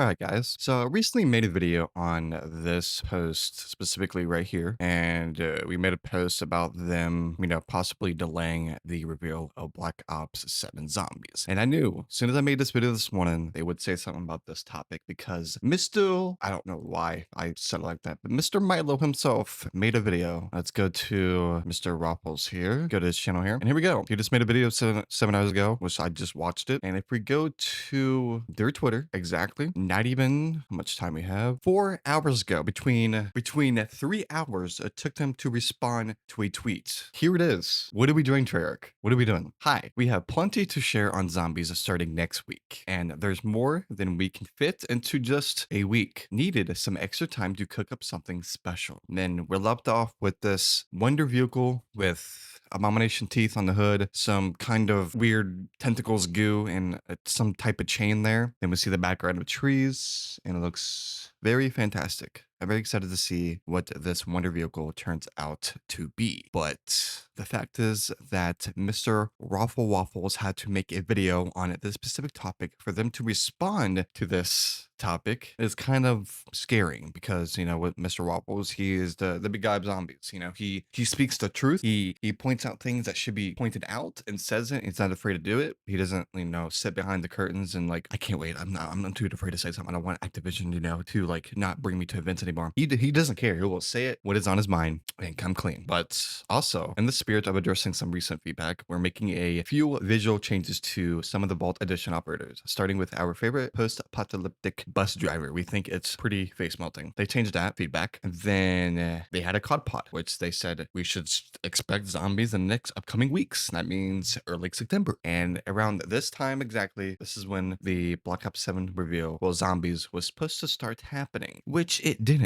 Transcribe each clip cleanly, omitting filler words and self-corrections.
All right, guys. So I recently made a video on this post specifically right here, and we made a post about them, possibly delaying the reveal of Black Ops 7 Zombies. And I knew as soon as I made this video this morning, they would say something about this topic because I don't know why I said it like that, but Mr. Milo himself made a video. Let's go to Mr. Waffles here, go to his channel here, and here we go. He just made a video seven hours ago, which I just watched it. And if we go to their Twitter, exactly, not even how much time we have, 4 hours ago, between 3 hours, it took them to respond to a tweet. Here it is. What are we doing, Treyarch? What are we doing? Hi, we have plenty to share on zombies starting next week, and there's more than we can fit into just a week. Needed some extra time to cook up something special. And then we're left off with this wonder vehicle with abomination teeth on the hood, some kind of weird tentacles goo, and some type of chain there. Then we see the background of trees, and it looks very fantastic. I'm very excited to see what this wonder vehicle turns out to be. But the fact is that Mr. Raffle Waffles had to make a video on this specific topic. For them to respond to this topic is kind of scaring because, with Mr. Waffles, he is the big guy of zombies. He speaks the truth. He points out things that should be pointed out and says it. He's not afraid to do it. He doesn't, sit behind the curtains and I can't wait. I'm too afraid to say something. I don't want Activision, to not bring me to events anymore. He doesn't care. He will say it, what is on his mind, and come clean. But also, in the spirit of addressing some recent feedback, we're making a few visual changes to some of the Vault Edition operators, starting with our favorite post-apocalyptic bus driver. We think it's pretty face melting. They changed that feedback. And then they had a COD pod, which they said we should expect zombies in the next upcoming weeks. That means early September. And around this time exactly, this is when the Black Ops 7 reveal, zombies was supposed to start happening, which it didn't.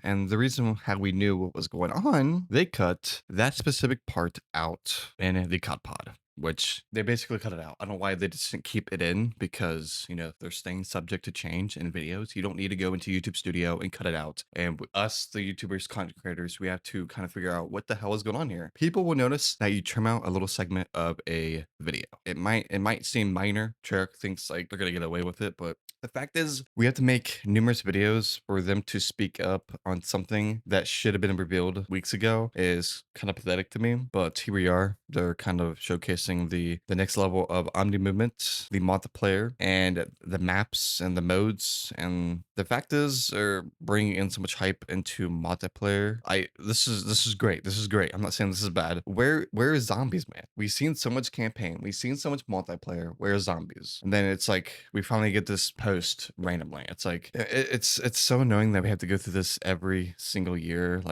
And the reason how we knew what was going on, they cut that specific part out in the COD pod, which they basically cut it out. I don't know why they just didn't keep it in because, they're staying subject to change in videos. You don't need to go into YouTube Studio and cut it out. And us, the YouTubers, content creators, we have to kind of figure out what the hell is going on here. People will notice that you trim out a little segment of a video. It might seem minor. Treyarch thinks they're going to get away with it, but the fact is, we have to make numerous videos for them to speak up on something that should have been revealed weeks ago is kind of pathetic to me. But here we are. They're kind of showcasing the next level of Omni movement, the multiplayer, and the maps and the modes. And the fact is, they're bringing in so much hype into multiplayer. This is great. This is great. I'm not saying this is bad. Where is zombies, man? We've seen so much campaign. We've seen so much multiplayer. Where is zombies? And then it's we finally get this post randomly. It's so annoying that we have to go through this every single year.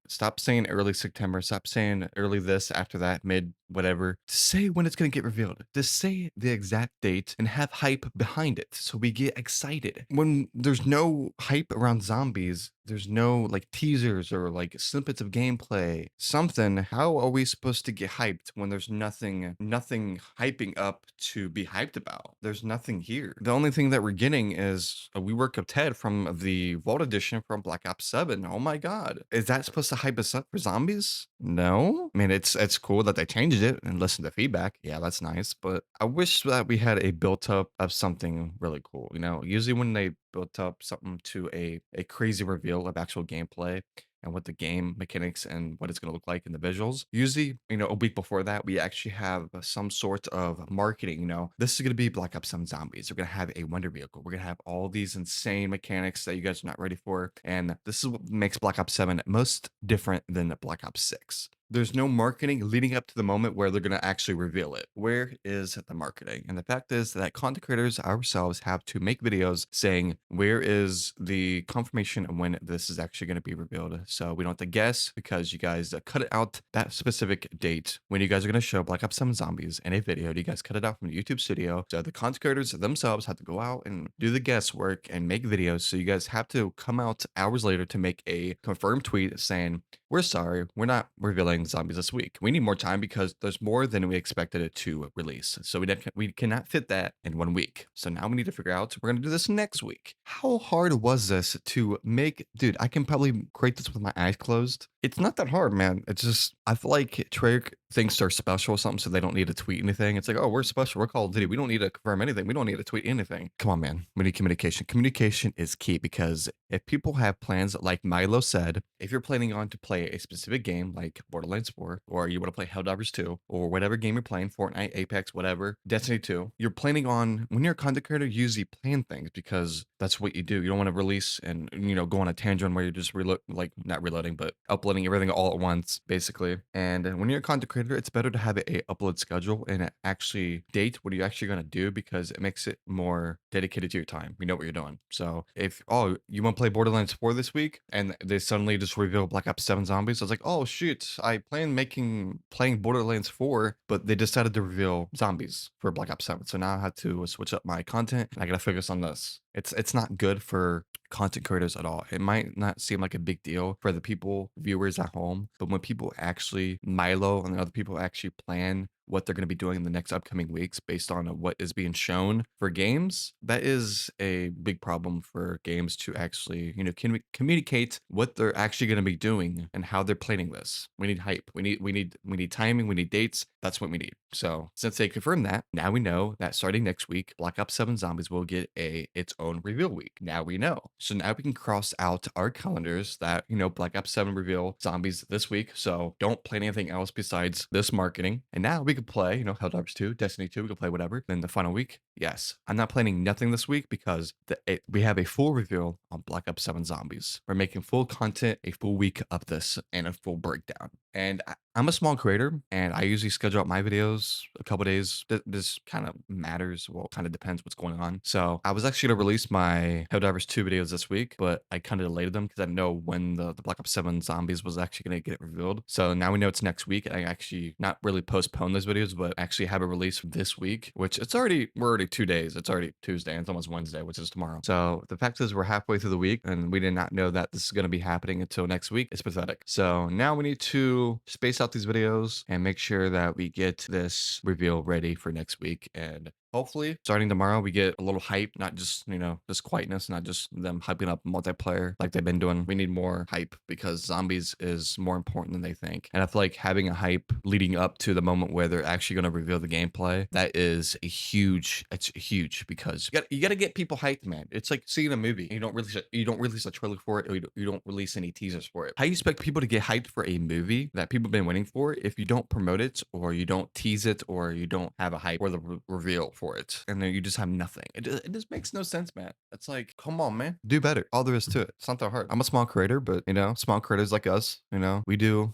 Stop saying early September. Stop saying early this, after that, mid whatever. To say when it's going to get revealed. Just say the exact date and have hype behind it so we get excited. When there's no hype around zombies, there's no teasers or snippets of gameplay, something. How are we supposed to get hyped when there's nothing hyping up to be hyped about? There's nothing here. The only thing that we're getting is a rework of Ted from the Vault Edition from Black Ops 7. Oh my god. Is that supposed to hype us up for zombies? No. I mean, it's cool that they changed it and listened to feedback. Yeah, that's nice. But I wish that we had a built up of something really cool. Usually when they built up something to a crazy reveal of actual gameplay and what the game mechanics and what it's going to look like in the visuals. Usually, a week before that, we actually have some sort of marketing. This is going to be Black Ops 7 Zombies. We're going to have a wonder vehicle. We're going to have all these insane mechanics that you guys are not ready for. And this is what makes Black Ops 7 most different than Black Ops 6. There's no marketing leading up to the moment where they're going to actually reveal it. Where is the marketing? And the fact is that content creators ourselves have to make videos saying, where is the confirmation of when this is actually going to be revealed? So we don't have to guess because you guys cut it out that specific date when you guys are going to show Black Ops 7 Zombies in a video. You guys cut it out from the YouTube studio. So the content creators themselves have to go out and do the guesswork and make videos. So you guys have to come out hours later to make a confirmed tweet saying, we're sorry, we're not revealing zombies this week. We need more time because there's more than we expected it to release. So we cannot fit that in 1 week. So now we need to figure out we're gonna do this next week. How hard was this to make? Dude, I can probably create this with my eyes closed. It's not that hard, man. It's just I feel like Treyarch thinks they're special or something, so they don't need to tweet anything. It's like, oh, we're special. We're Call of Duty. We don't need to confirm anything. We don't need to tweet anything. Come on, man. We need communication. Communication is key because if people have plans, like Milo said, if you're planning on to play a specific game like Borderlands 4, or you want to play Helldivers 2, or whatever game you're playing, Fortnite, Apex, whatever, Destiny 2, you're planning on, when you're a content creator, you usually plan things because that's what you do. You don't want to release and, go on a tangent where you're just not reloading, but uploading everything all at once, basically. And when you're a content creator, it's better to have a upload schedule and actually date what you're actually going to do because it makes it more dedicated to your time. You know what you're doing. So if, oh, you want to play Borderlands 4 this week and they suddenly just reveal Black Ops 7 Zombies, I was like, oh shoot, I planned playing Borderlands 4, but they decided to reveal zombies for Black Ops 7. So now I had to switch up my content and I got to focus on this. It's not good for content creators at all. It might not seem like a big deal for the viewers at home, but when people actually, Milo and the other people actually plan what they're going to be doing in the next upcoming weeks based on what is being shown for games, that is a big problem for games to actually, communicate what they're actually going to be doing and how they're planning this. We need hype. We need timing. We need dates. That's what we need. So since they confirmed that, now we know that starting next week, Black Ops 7 Zombies will get its own reveal week. Now we know. So now we can cross out our calendars that, Black Ops 7 reveal zombies this week. So don't plan anything else besides this marketing. And now we could play, Helldivers 2, Destiny 2, we could play whatever. Then the final week, yes. I'm not planning nothing this week because we have a full reveal on Black Ops 7 Zombies. We're making full content, a full week of this, and a full breakdown. And I'm a small creator, and I usually schedule out my videos a couple days. This kind of matters. Well, kind of depends what's going on. So I was actually going to release my Helldivers 2 videos this week, but I kind of delayed them because I know when the Black Ops 7 Zombies was actually going to get revealed. So now we know it's next week. I actually not really postpone those videos, but actually have a release this week, which we're already 2 days. It's already Tuesday and it's almost Wednesday, which is tomorrow. So the fact is we're halfway through the week and we did not know that this is going to be happening until next week. It's pathetic. So now we need to space out these videos and make sure that we get this reveal ready for next week. And hopefully, starting tomorrow, we get a little hype, not just, just quietness, not just them hyping up multiplayer like they've been doing. We need more hype because zombies is more important than they think. And I feel like having a hype leading up to the moment where they're actually going to reveal the gameplay, it's huge because you got to get people hyped, man. It's like seeing a movie. You don't release a trailer for it, or you don't release any teasers for it. How you expect people to get hyped for a movie that people have been waiting for if you don't promote it, or you don't tease it, or you don't have a hype or the reveal for it, and then you just have nothing? It just makes no sense, man. It's like, come on, man, do better. All there is to it. It's not that hard. I'm a small creator, but small creators like us, we do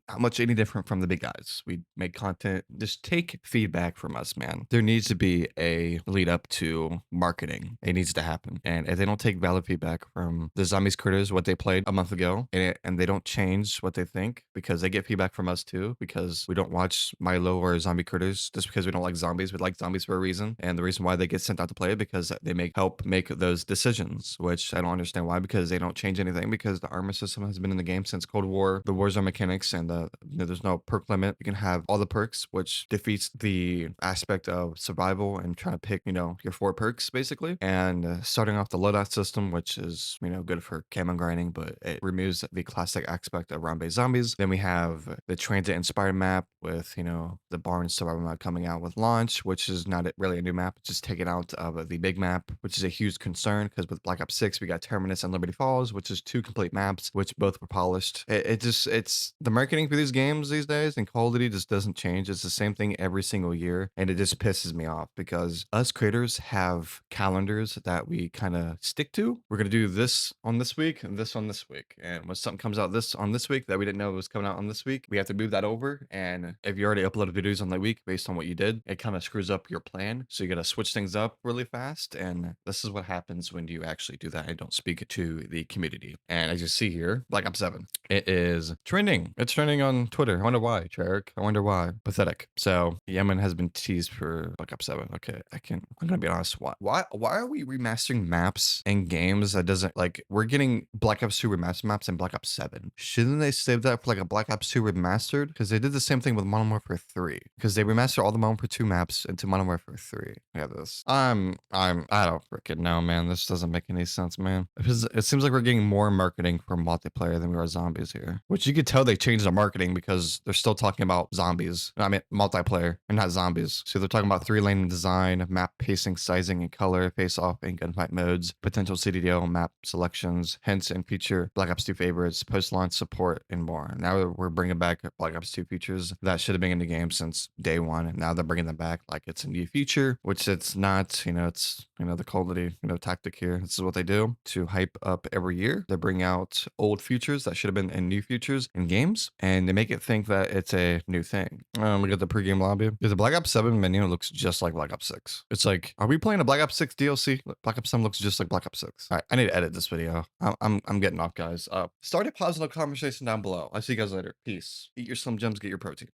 not much any different from the big guys. We make content. Just take feedback from us, man. There needs to be a lead up to marketing. It needs to happen. And if they don't take valid feedback from the zombies creators, what they played a month ago, and they don't change what they think because they get feedback from us too, because we don't watch Milo or zombie critters just because we don't like zombies. We like zombies for a reason. And the reason why they get sent out to play it because they help make those decisions, which I don't understand why, because they don't change anything, because the armor system has been in the game since Cold War. The Warzone mechanics, and there's no perk limit. You can have all the perks, which defeats the aspect of survival and trying to pick, your 4 perks basically. And starting off the loadout system, which is, good for camo grinding, but it removes the classic aspect of round-based zombies. Then we have the transit inspired map with, the barn survival map coming out with launch, which is not really a new map. It's just taken out of the big map, which is a huge concern because with Black Ops 6, we got Terminus and Liberty Falls, which is 2 complete maps, which both were polished. It's the marketing for these games these days, and Call of Duty just doesn't change. It's the same thing every single year, and it just pisses me off because us creators have calendars that we kind of stick to. We're going to do this on this week and this on this week. And when something comes out on this week that we didn't know was coming out on this week, we have to move that over. And if you already uploaded videos on that week based on what you did, it kind of screws up your plan. So you got to switch things up really fast. And this is what happens when you actually do that. I don't speak to the community. And as you see here, Black Ops 7, it is trending. It's trending on Twitter. I wonder why, Treyarch. I wonder why. Pathetic. So Yemen has been teased for Black Ops 7. Okay, I'm gonna be honest. Why are we remastering maps and games that doesn't like we're getting Black Ops 2 remastered maps and Black Ops 7? Shouldn't they save that for like a Black Ops 2 remastered? Because they did the same thing with Modern Warfare 3. Because they remastered all the Modern Warfare 2 maps into Modern Warfare 3. We have this. I don't freaking know, man. This doesn't make any sense, man. It seems like we're getting more marketing for multiplayer than we are zombies here. Which you could tell they changed the marketing because they're still talking about zombies. I mean, multiplayer and not zombies. So they're talking about 3-lane design, map pacing, sizing, and color, face-off and gunfight modes, potential CDL map selections, hints and feature Black Ops 2 favorites, post-launch support, and more. Now we're bringing back Black Ops 2 features that should have been in the game since day one, and now they're bringing them back like it's a new feature, which it's not. It's the Call of Duty tactic here. This is what they do to hype up every year. They bring out old features that should have been in new features in games, and they make it think that it's a new thing. Look at the pregame lobby. The Black Ops 7 menu looks just like Black Ops 6. It's like, are we playing a Black Ops 6 DLC? Black Ops 7 looks just like Black Ops 6. All right, I need to edit this video. I'm getting off, guys. Start a positive conversation down below. I'll see you guys later. Peace. Eat your Slim Jims, get your protein.